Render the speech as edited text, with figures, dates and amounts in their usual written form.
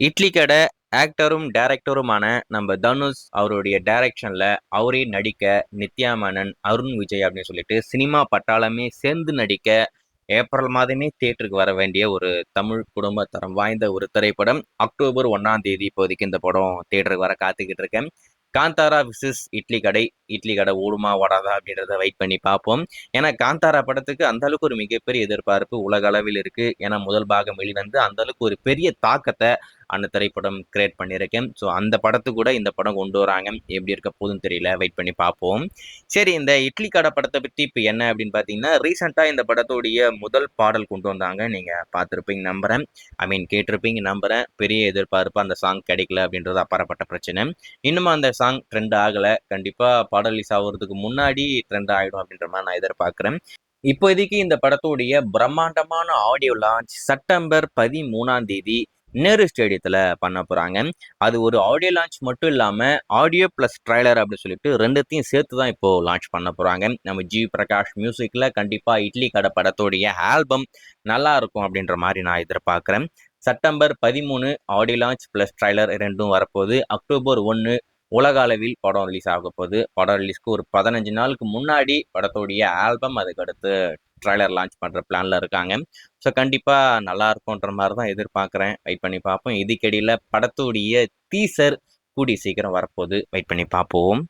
இட்லி கடை ஆக்டரும் டைரக்டருமான நம்ம தனுஷ் அவருடைய டைரக்ஷன்ல அவரே நடிக்க நித்யா மேனன், அருண் விஜய் அப்படின்னு சொல்லிட்டு சினிமா பட்டாளமே சேர்ந்து நடிக்க ஏப்ரல் மாதமே தியேட்டருக்கு வர வேண்டிய ஒரு தமிழ் குடும்ப தரம் வாய்ந்த ஒரு திரைப்படம். அக்டோபர் 1ஆம் தேதி இப்போதைக்கு இந்த படம் தியேட்டருக்கு வர காத்துக்கிட்டு இருக்கேன். காந்தாரா விசஸ் இட்லி கடை. இட்லி கடை ஓடுமா ஓடாதா அப்படின்றத வெயிட் பண்ணி பார்ப்போம். ஏன்னா காந்தாரா படத்துக்கு அந்த அளவுக்கு ஒரு மிகப்பெரிய எதிர்பார்ப்பு உலக அளவில் இருக்கு. ஏன்னா முதல் பாகம் வெளிவந்து அந்த அளவுக்கு ஒரு பெரிய தாக்கத்தை அந்த திரைப்படம் கிரியேட் பண்ணியிருக்கேன். ஸோ அந்த படத்துக்கு கூட இந்த படம் கொண்டு வராங்க. எப்படி இருக்க போதுன்னு தெரியல, வெயிட் பண்ணி பார்ப்போம். சரி, இந்த இட்லி கடை படத்தை பற்றி இப்போ என்ன அப்படின்னு பார்த்தீங்கன்னா, ரீசெண்டாக இந்த படத்துடைய முதல் பாடல் கொண்டு வந்தாங்க. நீங்கள் பார்த்துருப்பீங்க நம்புறேன். கேட்டிருப்பீங்க நம்புறேன். பெரிய எதிர்பார்ப்பு அந்த சாங் கிடைக்கல அப்படின்றது அப்பாற்பட்ட பிரச்சனை. இன்னும் அந்த சாங் ட்ரெண்ட் ஆகல. கண்டிப்பா படம் ரிலீஸ் ஆகுறதுக்கு முன்னாடி ட்ரெண்ட் ஆயிடும் அப்படின்ற மாதிரி நான் எதிர்பார்க்கிறேன். இப்போதைக்கு இந்த படத்துடைய பிரம்மாண்டமான ஆடியோ லான்ச் செப்டம்பர் 13ஆம் தேதி நேரு ஸ்டேடியத்துல பண்ண போறாங்க. அது ஒரு ஆடியோ லான்ச் மட்டும் இல்லாம ஆடியோ பிளஸ் ட்ரைலர் அப்படின்னு சொல்லிட்டு ரெண்டுத்தையும் சேர்த்து தான் இப்போ லான்ச் பண்ண போறாங்க. நம்ம ஜி பிரகாஷ் மியூசிக்ல கண்டிப்பா இட்லி கடை படத்தோடைய ஆல்பம் நல்லா இருக்கும் அப்படின்ற மாதிரி நான் எதிர்பார்க்கிறேன். September 13 audio launch plus trailer ரெண்டும் வரப்போகுது. அக்டோபர் 1 உலக அளவில் படம் ரிலீஸ் ஆக போகுது. படம் ரிலீஸ்க்கு ஒரு 15 நாளுக்கு முன்னாடி படத்தோடைய ஆல்பம், அதுக்கடுத்து ட்ரைலர் லான்ச் பண்ற பிளான்ல இருக்காங்க. ஸோ கண்டிப்பா நல்லா இருக்கும்ன்ற மாதிரி தான் எதிர்பார்க்குறேன். வெயிட் பண்ணி பார்ப்போம். இதுக்கிடையில படத்துடைய டீசர் கூடிய சீக்கிரம் வரப்போகுது. வெயிட் பண்ணி பார்ப்போம்.